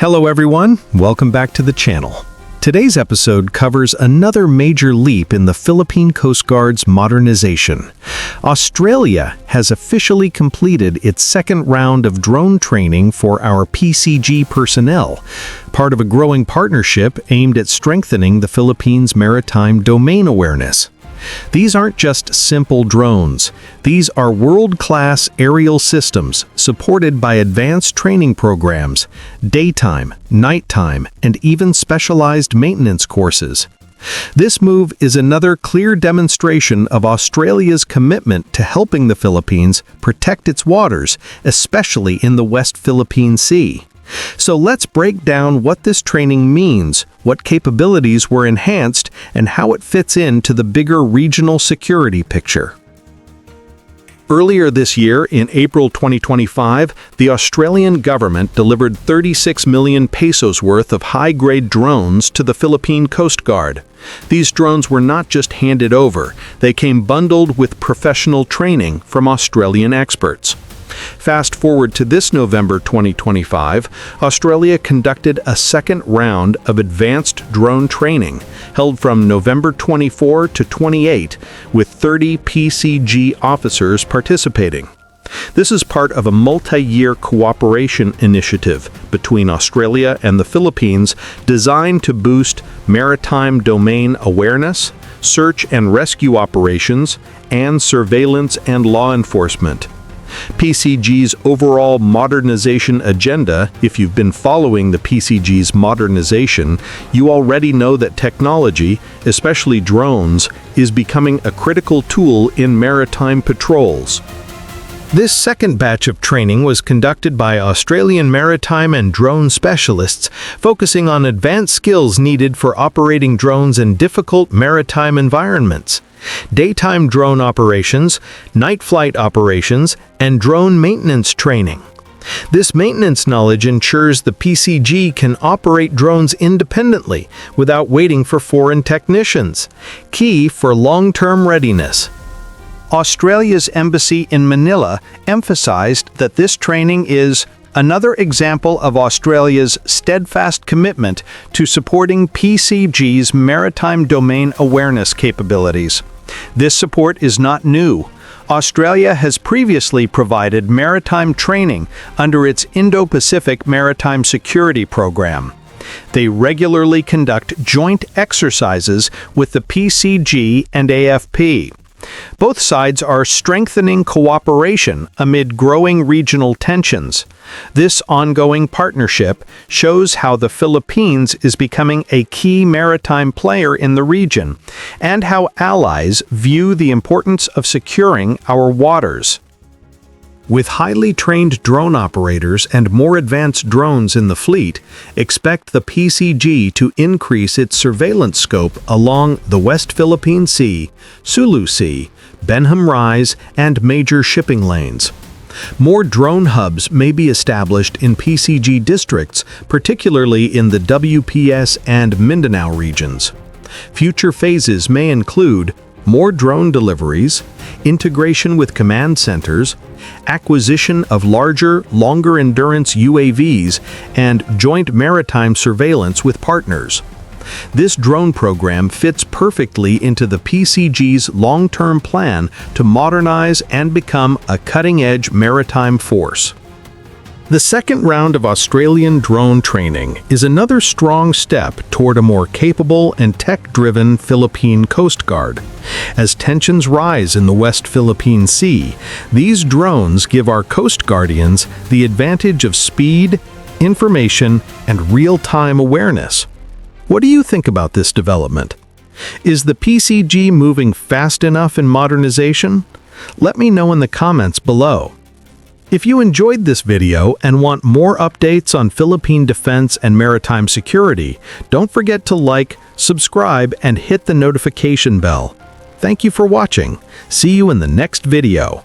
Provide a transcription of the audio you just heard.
Hello everyone, welcome back to the channel. Today's episode covers another major leap in the Philippine Coast Guard's modernization. Australia has officially completed its second round of drone training for our PCG personnel, part of a growing partnership aimed at strengthening the Philippines' maritime domain awareness. These aren't just simple drones. These are world-class aerial systems supported by advanced training programs, daytime, nighttime, and even specialized maintenance courses. This move is another clear demonstration of Australia's commitment to helping the Philippines protect its waters, especially in the West Philippine Sea. So let's break down what this training means, what capabilities were enhanced, and how it fits into the bigger regional security picture. Earlier this year, in April 2025, the Australian government delivered 36 million pesos worth of high-grade drones to the Philippine Coast Guard. These drones were not just handed over, they came bundled with professional training from Australian experts. Fast forward to this November 2025, Australia conducted a second round of advanced drone training, held from November 24 to 28, with 30 PCG officers participating. This is part of a multi-year cooperation initiative between Australia and the Philippines designed to boost maritime domain awareness, search and rescue operations, and surveillance and law enforcement. PCG's overall modernization agenda, if you've been following the PCG's modernization, you already know that technology, especially drones, is becoming a critical tool in maritime patrols. This second batch of training was conducted by Australian maritime and drone specialists, focusing on advanced skills needed for operating drones in difficult maritime environments. Daytime drone operations, night flight operations, and drone maintenance training. This maintenance knowledge ensures the PCG can operate drones independently without waiting for foreign technicians, key for long-term readiness. Australia's embassy in Manila emphasized that this training is another example of Australia's steadfast commitment to supporting PCG's maritime domain awareness capabilities. This support is not new. Australia has previously provided maritime training under its Indo-Pacific Maritime Security Program. They regularly conduct joint exercises with the PCG and AFP. Both sides are strengthening cooperation amid growing regional tensions. This ongoing partnership shows how the Philippines is becoming a key maritime player in the region, and how allies view the importance of securing our waters. With highly trained drone operators and more advanced drones in the fleet, expect the PCG to increase its surveillance scope along the West Philippine Sea, Sulu Sea, Benham Rise, and major shipping lanes. More drone hubs may be established in PCG districts, particularly in the WPS and Mindanao regions. Future phases may include more drone deliveries, integration with command centers, acquisition of larger, longer-endurance UAVs, and joint maritime surveillance with partners. This drone program fits perfectly into the PCG's long-term plan to modernize and become a cutting-edge maritime force. The second round of Australian drone training is another strong step toward a more capable and tech-driven Philippine Coast Guard. As tensions rise in the West Philippine Sea, these drones give our Coast Guardians the advantage of speed, information, and real-time awareness. What do you think about this development? Is the PCG moving fast enough in modernization? Let me know in the comments below. If you enjoyed this video and want more updates on Philippine defense and maritime security, don't forget to like, subscribe, and hit the notification bell. Thank you for watching. See you in the next video.